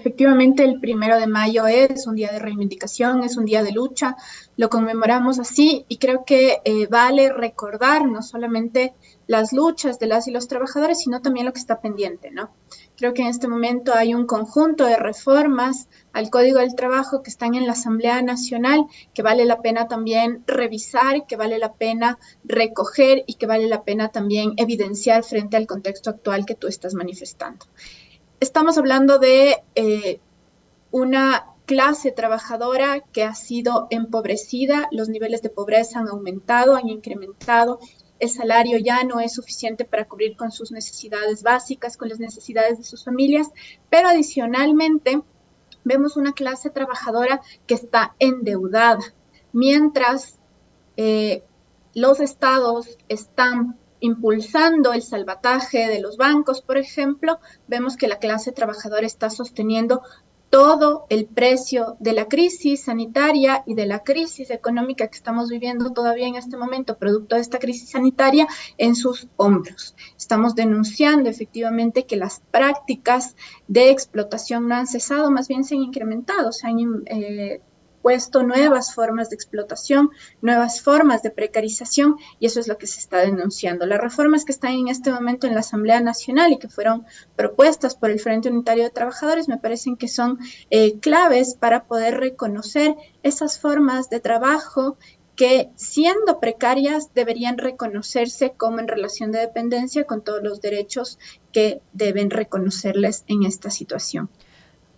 Efectivamente, el 1 de mayo es un día de reivindicación, es un día de lucha, lo conmemoramos así y creo que vale recordar no solamente las luchas de las y los trabajadores, sino también lo que está pendiente, ¿no? Creo que en este momento hay un conjunto de reformas al Código del Trabajo que están en la Asamblea Nacional, que vale la pena también revisar, que vale la pena recoger y que vale la pena también evidenciar frente al contexto actual que tú estás manifestando. Estamos hablando de una clase trabajadora que ha sido empobrecida, los niveles de pobreza han aumentado, han incrementado, el salario ya no es suficiente para cubrir con sus necesidades básicas, con las necesidades de sus familias, pero adicionalmente vemos una clase trabajadora que está endeudada, mientras eh, los estados están impulsando el salvataje de los bancos, por ejemplo, vemos que la clase trabajadora está sosteniendo todo el precio de la crisis sanitaria y de la crisis económica que estamos viviendo todavía en este momento, producto de esta crisis sanitaria, en sus hombros. Estamos denunciando efectivamente que las prácticas de explotación no han cesado, más bien se han incrementado, se han puesto nuevas formas de explotación, nuevas formas de precarización, y eso es lo que se está denunciando. Las reformas que están en este momento en la Asamblea Nacional y que fueron propuestas por el Frente Unitario de Trabajadores me parecen que son claves para poder reconocer esas formas de trabajo que, siendo precarias, deberían reconocerse como en relación de dependencia con todos los derechos que deben reconocerles en esta situación.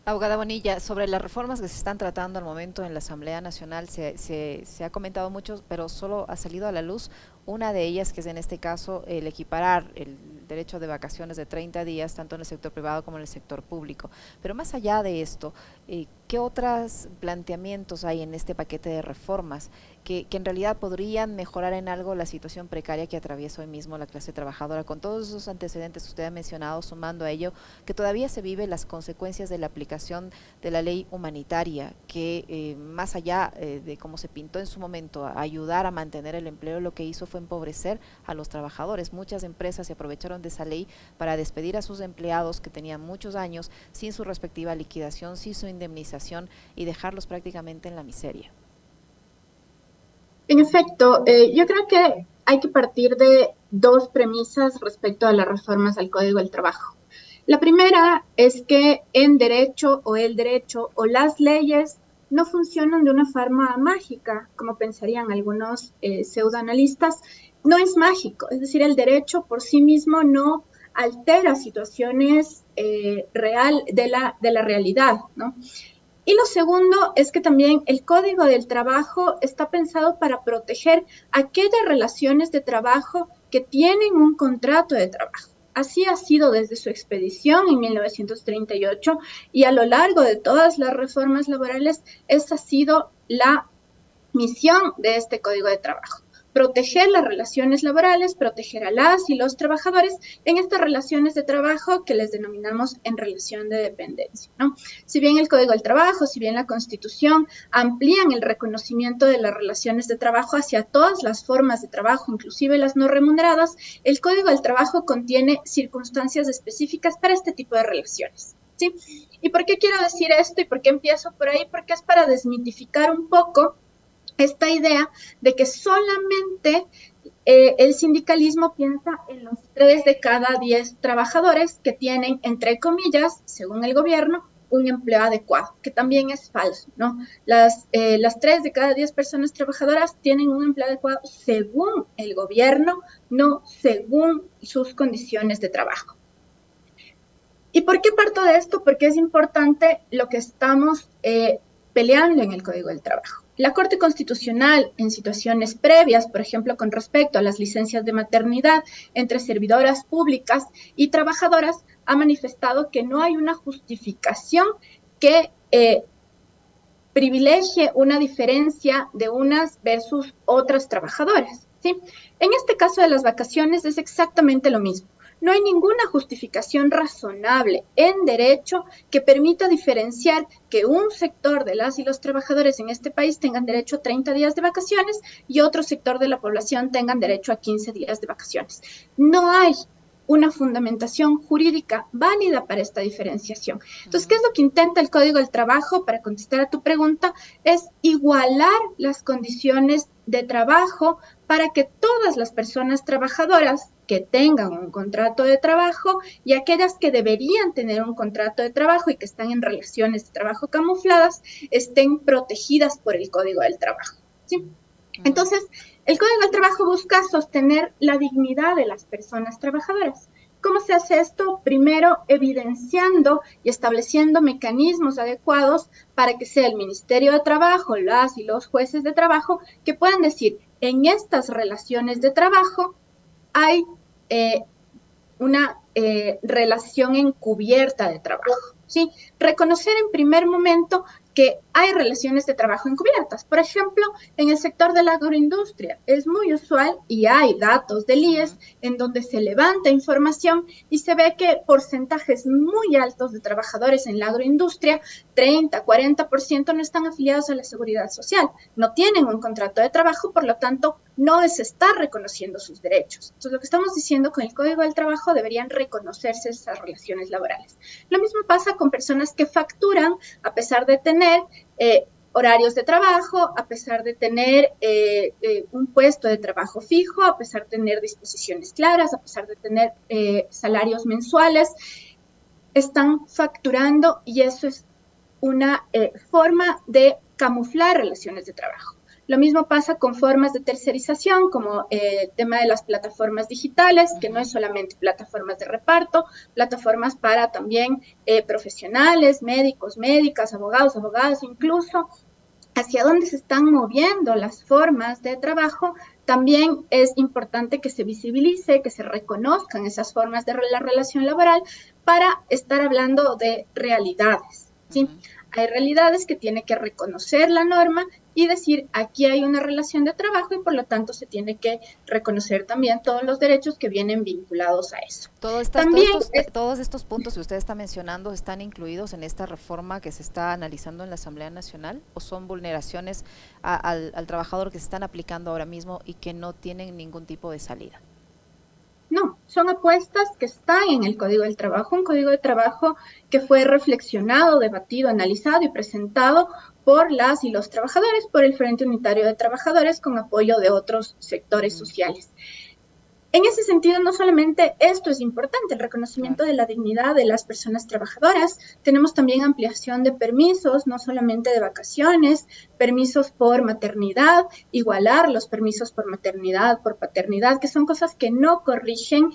Abogada Bonilla, sobre las reformas que se están tratando al momento en la Asamblea Nacional, se ha comentado mucho, pero solo ha salido a la luz una de ellas, que es en este caso el equiparar el derecho de vacaciones de 30 días, tanto en el sector privado como en el sector público. Pero más allá de esto, ¿qué otros planteamientos hay en este paquete de reformas que en realidad podrían mejorar en algo la situación precaria que atraviesa hoy mismo la clase trabajadora, con todos esos antecedentes que usted ha mencionado, sumando a ello que todavía se vive las consecuencias de la aplicación de la ley humanitaria, que más allá de cómo se pintó en su momento, a ayudar a mantener el empleo, lo que hizo fue empobrecer a los trabajadores? Muchas empresas se aprovecharon de esa ley para despedir a sus empleados que tenían muchos años sin su respectiva liquidación, sin su indemnización, y dejarlos prácticamente en la miseria. En efecto, yo creo que hay que partir de dos premisas respecto a las reformas al Código del Trabajo. La primera es que en derecho o el derecho o las leyes no funcionan de una forma mágica, como pensarían algunos pseudoanalistas. No es mágico, es decir, el derecho por sí mismo no altera situaciones real de la realidad, ¿no? Y lo segundo es que también el Código del Trabajo está pensado para proteger aquellas relaciones de trabajo que tienen un contrato de trabajo. Así ha sido desde su expedición en 1938 y a lo largo de todas las reformas laborales, esa ha sido la misión de este Código de Trabajo. Proteger las relaciones laborales, proteger a las y los trabajadores en estas relaciones de trabajo que les denominamos en relación de dependencia, ¿no? Si bien el Código del Trabajo, si bien la Constitución amplían el reconocimiento de las relaciones de trabajo hacia todas las formas de trabajo, inclusive las no remuneradas, el Código del Trabajo contiene circunstancias específicas para este tipo de relaciones, ¿sí? ¿Y por qué quiero decir esto y por qué empiezo por ahí? Porque es para desmitificar un poco esta idea de que solamente el sindicalismo piensa en los 3 de cada 10 trabajadores que tienen, entre comillas, según el gobierno, un empleo adecuado, que también es falso, ¿no? Las 3 de cada 10 personas trabajadoras tienen un empleo adecuado según el gobierno, no según sus condiciones de trabajo. ¿Y por qué parto de esto? Porque es importante lo que estamos peleando en el Código del Trabajo. La Corte Constitucional, en situaciones previas, por ejemplo, con respecto a las licencias de maternidad entre servidoras públicas y trabajadoras, ha manifestado que no hay una justificación que privilegie una diferencia de unas versus otras trabajadoras, ¿sí? En este caso de las vacaciones es exactamente lo mismo. No hay ninguna justificación razonable en derecho que permita diferenciar que un sector de las y los trabajadores en este país tengan derecho a 30 días de vacaciones y otro sector de la población tengan derecho a 15 días de vacaciones. No hay. una fundamentación jurídica válida para esta diferenciación. Entonces, ¿qué es lo que intenta el Código del Trabajo? Para contestar a tu pregunta, es igualar las condiciones de trabajo para que todas las personas trabajadoras que tengan un contrato de trabajo y aquellas que deberían tener un contrato de trabajo y que están en relaciones de trabajo camufladas estén protegidas por el Código del Trabajo, ¿sí? Entonces, el Código del Trabajo busca sostener la dignidad de las personas trabajadoras. ¿Cómo se hace esto? Primero, evidenciando y estableciendo mecanismos adecuados para que sea el Ministerio de Trabajo, las y los jueces de trabajo, que puedan decir, en estas relaciones de trabajo hay una relación encubierta de trabajo, ¿sí? Reconocer en primer momento que hay relaciones de trabajo encubiertas. Por ejemplo, en el sector de la agroindustria es muy usual y hay datos del IES en donde se levanta información y se ve que porcentajes muy altos de trabajadores en la agroindustria, 30, 40%, no están afiliados a la seguridad social, no tienen un contrato de trabajo, por lo tanto, no se está reconociendo sus derechos. Entonces, lo que estamos diciendo con el Código del Trabajo deberían reconocerse esas relaciones laborales. Lo mismo pasa con personas que facturan a pesar de tener horarios de trabajo, a pesar de tener un puesto de trabajo fijo, a pesar de tener disposiciones claras, a pesar de tener salarios mensuales, están facturando y eso es una forma de camuflar relaciones de trabajo. Lo mismo pasa con formas de tercerización, como el tema de las plataformas digitales, que no es solamente plataformas de reparto, plataformas para también profesionales, médicos, médicas, abogados, abogadas, incluso hacia dónde se están moviendo las formas de trabajo. También es importante que se visibilice, que se reconozcan esas formas de la relación laboral para estar hablando de realidades, ¿sí? Hay realidades que tiene que reconocer la norma y decir, aquí hay una relación de trabajo y por lo tanto se tiene que reconocer también todos los derechos que vienen vinculados a eso. Todos estos puntos que usted está mencionando están incluidos en esta reforma que se está analizando en la Asamblea Nacional, o son vulneraciones al trabajador que se están aplicando ahora mismo y que no tienen ningún tipo de salida. No, son apuestas que están en el Código del Trabajo, un Código de Trabajo que fue reflexionado, debatido, analizado y presentado por las y los trabajadores, por el Frente Unitario de Trabajadores, con apoyo de otros sectores sociales. En ese sentido, no solamente esto es importante, el reconocimiento de la dignidad de las personas trabajadoras, tenemos también ampliación de permisos, no solamente de vacaciones, permisos por maternidad, igualar los permisos por maternidad, por paternidad, que son cosas que no corrigen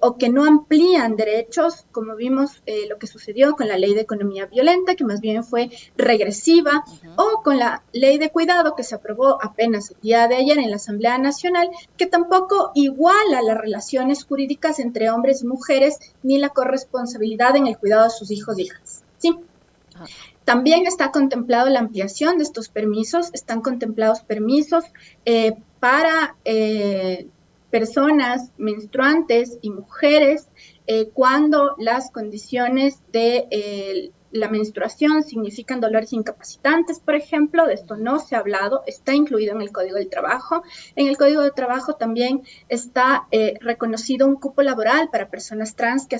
o que no amplían derechos, como vimos lo que sucedió con la Ley de Economía Violenta, que más bien fue regresiva, o con la Ley de Cuidado, que se aprobó apenas el día de ayer en la Asamblea Nacional, que tampoco iguala las relaciones jurídicas entre hombres y mujeres, ni la corresponsabilidad en el cuidado de sus hijos e hijas, ¿sí? También está contemplado la ampliación de estos permisos, están contemplados permisos para personas menstruantes y mujeres cuando las condiciones de la menstruación significan dolores incapacitantes, por ejemplo. De esto no se ha hablado, está incluido en el Código del Trabajo. En el Código del Trabajo también está reconocido un cupo laboral para personas trans que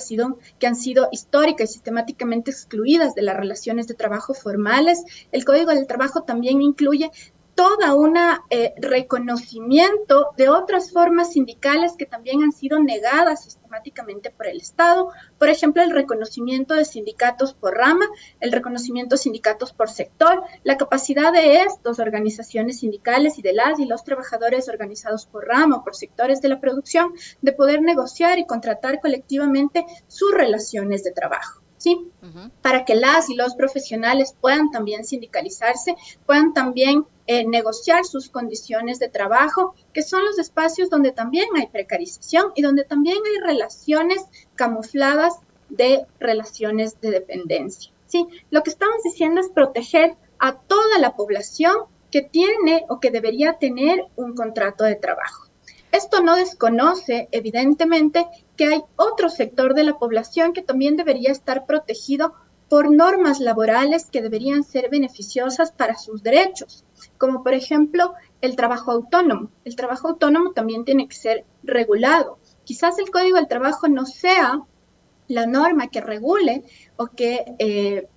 han sido históricas y sistemáticamente excluidas de las relaciones de trabajo formales. El Código del Trabajo también incluye toda una reconocimiento de otras formas sindicales que también han sido negadas sistemáticamente por el Estado. Por ejemplo, el reconocimiento de sindicatos por rama, el reconocimiento de sindicatos por sector, la capacidad de estas organizaciones sindicales y de las y los trabajadores organizados por rama o por sectores de la producción de poder negociar y contratar colectivamente sus relaciones de trabajo, ¿sí? Para que las y los profesionales puedan también sindicalizarse, puedan también negociar sus condiciones de trabajo, que son los espacios donde también hay precarización y donde también hay relaciones camufladas de relaciones de dependencia, ¿sí? Lo que estamos diciendo es proteger a toda la población que tiene o que debería tener un contrato de trabajo. Esto no desconoce, evidentemente, que hay otro sector de la población que también debería estar protegido por normas laborales que deberían ser beneficiosas para sus derechos, como por ejemplo el trabajo autónomo. El trabajo autónomo también tiene que ser regulado. Quizás el Código del Trabajo no sea la norma que regule o que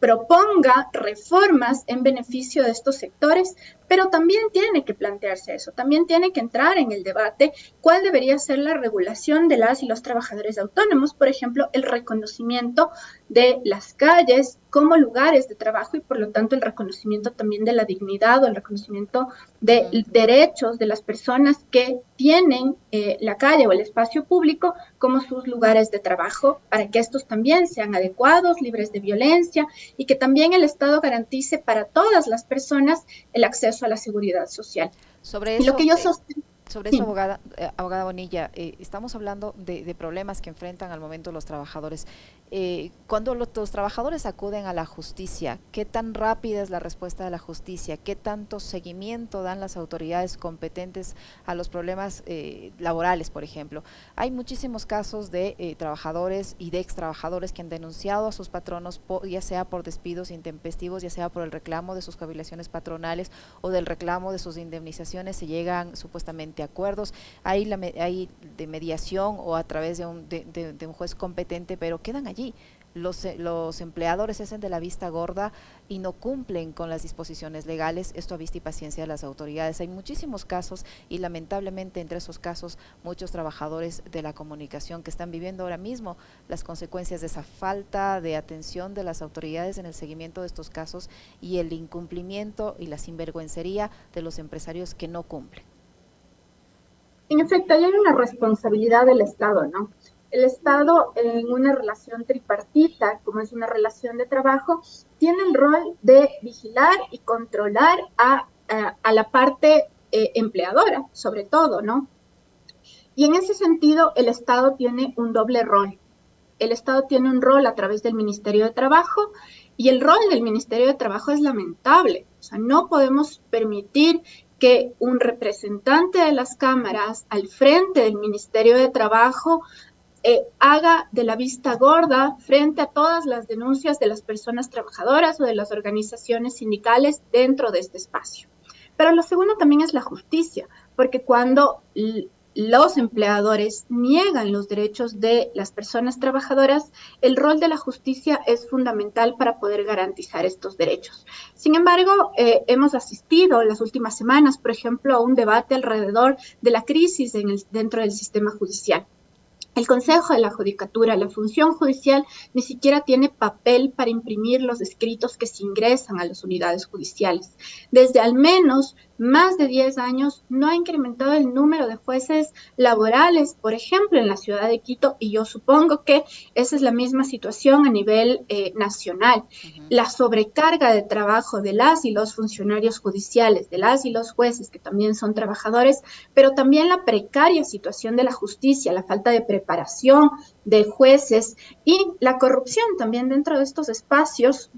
proponga reformas en beneficio de estos sectores, pero también tiene que plantearse eso, también tiene que entrar en el debate cuál debería ser la regulación de las y los trabajadores autónomos, por ejemplo, el reconocimiento de las calles como lugares de trabajo y por lo tanto el reconocimiento también de la dignidad o el reconocimiento de derechos de las personas que tienen la calle o el espacio público como sus lugares de trabajo para que estos también sean adecuados, libres de violencia y que también el Estado garantice para todas las personas el acceso a la seguridad social. Sobre Y lo que eso, yo sostengo, sobre eso, sí. abogada Bonilla, estamos hablando de problemas que enfrentan al momento los trabajadores. Cuando los trabajadores acuden a la justicia, ¿qué tan rápida es la respuesta de la justicia? ¿Qué tanto seguimiento dan las autoridades competentes a los problemas laborales, por ejemplo? Hay muchísimos casos de trabajadores y de ex trabajadores que han denunciado a sus patronos, ya sea por despidos intempestivos, ya sea por el reclamo de sus jubilaciones patronales o del reclamo de sus indemnizaciones. Se llegan supuestamente a acuerdos, hay de mediación o a través de un juez competente, pero quedan allí. Los empleadores se hacen de la vista gorda y no cumplen con las disposiciones legales, esto a vista y paciencia de las autoridades. Hay muchísimos casos y lamentablemente entre esos casos muchos trabajadores de la comunicación que están viviendo ahora mismo las consecuencias de esa falta de atención de las autoridades en el seguimiento de estos casos y el incumplimiento y la sinvergüencería de los empresarios que no cumplen. En efecto, hay una responsabilidad del Estado, ¿no? El Estado en una relación tripartita, como es una relación de trabajo, tiene el rol de vigilar y controlar a la parte empleadora, sobre todo, ¿no? Y en ese sentido, el Estado tiene un doble rol. El Estado tiene un rol a través del Ministerio de Trabajo y el rol del Ministerio de Trabajo es lamentable. O sea, no podemos permitir que un representante de las cámaras al frente del Ministerio de Trabajo haga de la vista gorda frente a todas las denuncias de las personas trabajadoras o de las organizaciones sindicales dentro de este espacio. Pero lo segundo también es la justicia, porque cuando los empleadores niegan los derechos de las personas trabajadoras, el rol de la justicia es fundamental para poder garantizar estos derechos. Sin embargo, hemos asistido en las últimas semanas, por ejemplo, a un debate alrededor de la crisis dentro del sistema judicial. El Consejo de la Judicatura, la función judicial, ni siquiera tiene papel para imprimir los escritos que se ingresan a las unidades judiciales. Desde al menos más de 10 años no ha incrementado el número de jueces laborales, por ejemplo, en la ciudad de Quito, y yo supongo que esa es la misma situación a nivel nacional. La sobrecarga de trabajo de las y los funcionarios judiciales, de las y los jueces, que también son trabajadores, pero también la precaria situación de la justicia, la falta de preparación de jueces y la corrupción también dentro de estos espacios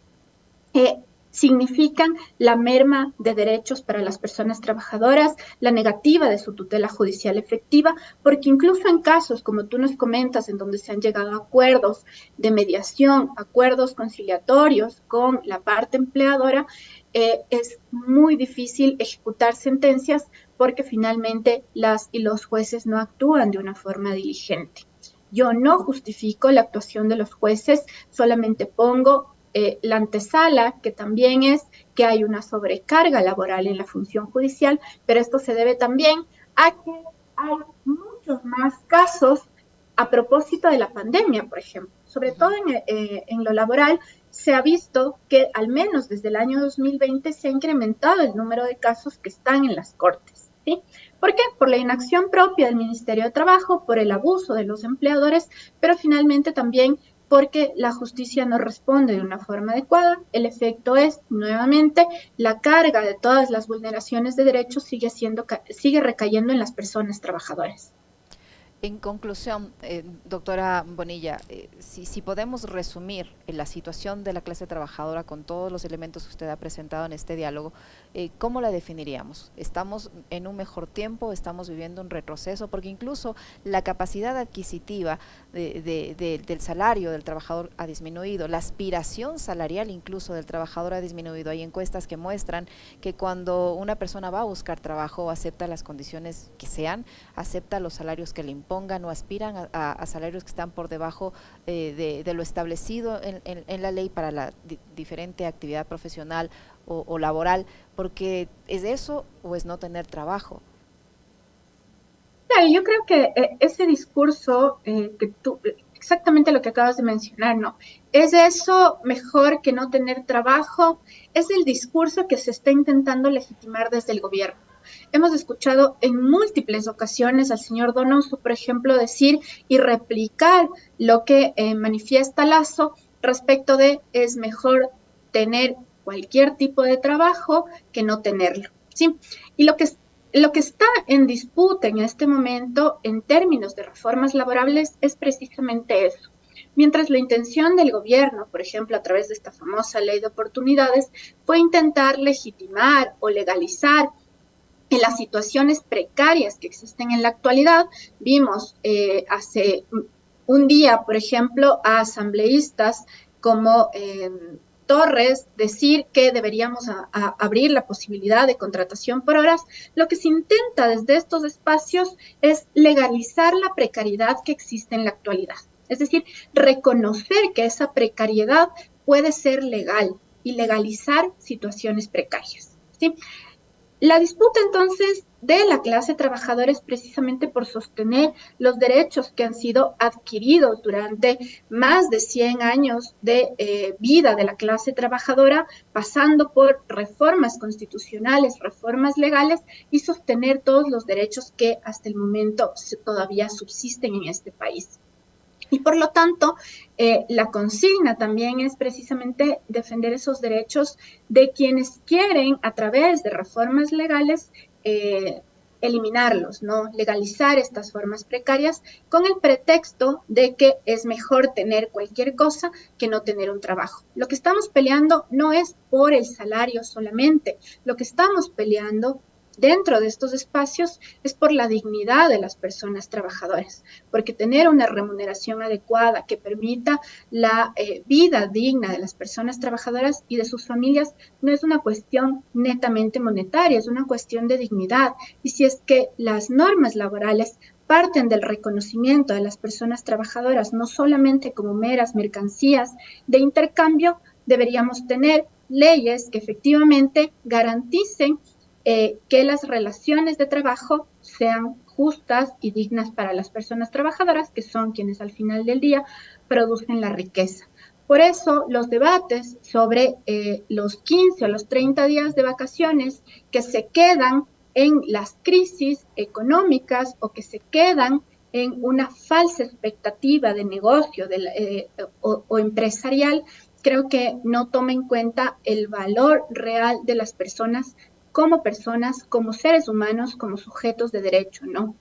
significan la merma de derechos para las personas trabajadoras, la negativa de su tutela judicial efectiva, porque incluso en casos, como tú nos comentas, en donde se han llegado a acuerdos de mediación, acuerdos conciliatorios con la parte empleadora, es muy difícil ejecutar sentencias porque finalmente las y los jueces no actúan de una forma diligente. Yo no justifico la actuación de los jueces, solamente pongo la antesala, que también es que hay una sobrecarga laboral en la función judicial, pero esto se debe también a que hay muchos más casos a propósito de la pandemia, por ejemplo. Sobre todo en lo laboral, se ha visto que al menos desde el año 2020 se ha incrementado el número de casos que están en las cortes. ¿Sí? ¿Por qué? Por la inacción propia del Ministerio de Trabajo, por el abuso de los empleadores, pero finalmente también porque la justicia no responde de una forma adecuada. El efecto es, nuevamente, la carga de todas las vulneraciones de derechos sigue recayendo en las personas trabajadoras. En conclusión, doctora Bonilla, si podemos resumir la situación de la clase trabajadora con todos los elementos que usted ha presentado en este diálogo, ¿cómo la definiríamos? ¿Estamos en un mejor tiempo? ¿Estamos viviendo un retroceso? Porque incluso la capacidad adquisitiva del salario del trabajador ha disminuido, la aspiración salarial incluso del trabajador ha disminuido. Hay encuestas que muestran que cuando una persona va a buscar trabajo, acepta las condiciones que sean, acepta los salarios que le impongan, dispongan o aspiran a salarios que están por debajo de lo establecido en la ley para la diferente actividad profesional o laboral, porque ¿es eso o es no tener trabajo? Claro, yo creo que ese discurso que tú, exactamente lo que acabas de mencionar, ¿no? ¿Es eso mejor que no tener trabajo? Es el discurso que se está intentando legitimar desde el gobierno. Hemos escuchado en múltiples ocasiones al señor Donoso, por ejemplo, decir y replicar lo que manifiesta Lazo respecto de es mejor tener cualquier tipo de trabajo que no tenerlo, ¿sí? Y lo que está en disputa en este momento en términos de reformas laborables es precisamente eso. Mientras la intención del gobierno, por ejemplo, a través de esta famosa ley de oportunidades, fue intentar legitimar o legalizar en las situaciones precarias que existen en la actualidad. Vimos hace un día, por ejemplo, a asambleístas como Torres decir que deberíamos abrir la posibilidad de contratación por horas. Lo que se intenta desde estos espacios es legalizar la precariedad que existe en la actualidad. Es decir, reconocer que esa precariedad puede ser legal y legalizar situaciones precarias, ¿sí? La disputa entonces de la clase trabajadora es precisamente por sostener los derechos que han sido adquiridos durante más de 100 años de vida de la clase trabajadora, pasando por reformas constitucionales, reformas legales y sostener todos los derechos que hasta el momento todavía subsisten en este país. Y por lo tanto, la consigna también es precisamente defender esos derechos de quienes quieren, a través de reformas legales, eliminarlos, ¿no? Legalizar estas formas precarias con el pretexto de que es mejor tener cualquier cosa que no tener un trabajo. Lo que estamos peleando no es por el salario solamente, lo que estamos peleando dentro de estos espacios es por la dignidad de las personas trabajadoras, porque tener una remuneración adecuada que permita la vida digna de las personas trabajadoras y de sus familias no es una cuestión netamente monetaria, es una cuestión de dignidad. Y si es que las normas laborales parten del reconocimiento de las personas trabajadoras no solamente como meras mercancías de intercambio, deberíamos tener leyes que efectivamente garanticen que las relaciones de trabajo sean justas y dignas para las personas trabajadoras, que son quienes al final del día producen la riqueza. Por eso los debates sobre los 15 o los 30 días de vacaciones que se quedan en las crisis económicas o que se quedan en una falsa expectativa de negocio o empresarial, creo que no toma en cuenta el valor real de las personas, como seres humanos, como sujetos de derecho, ¿no?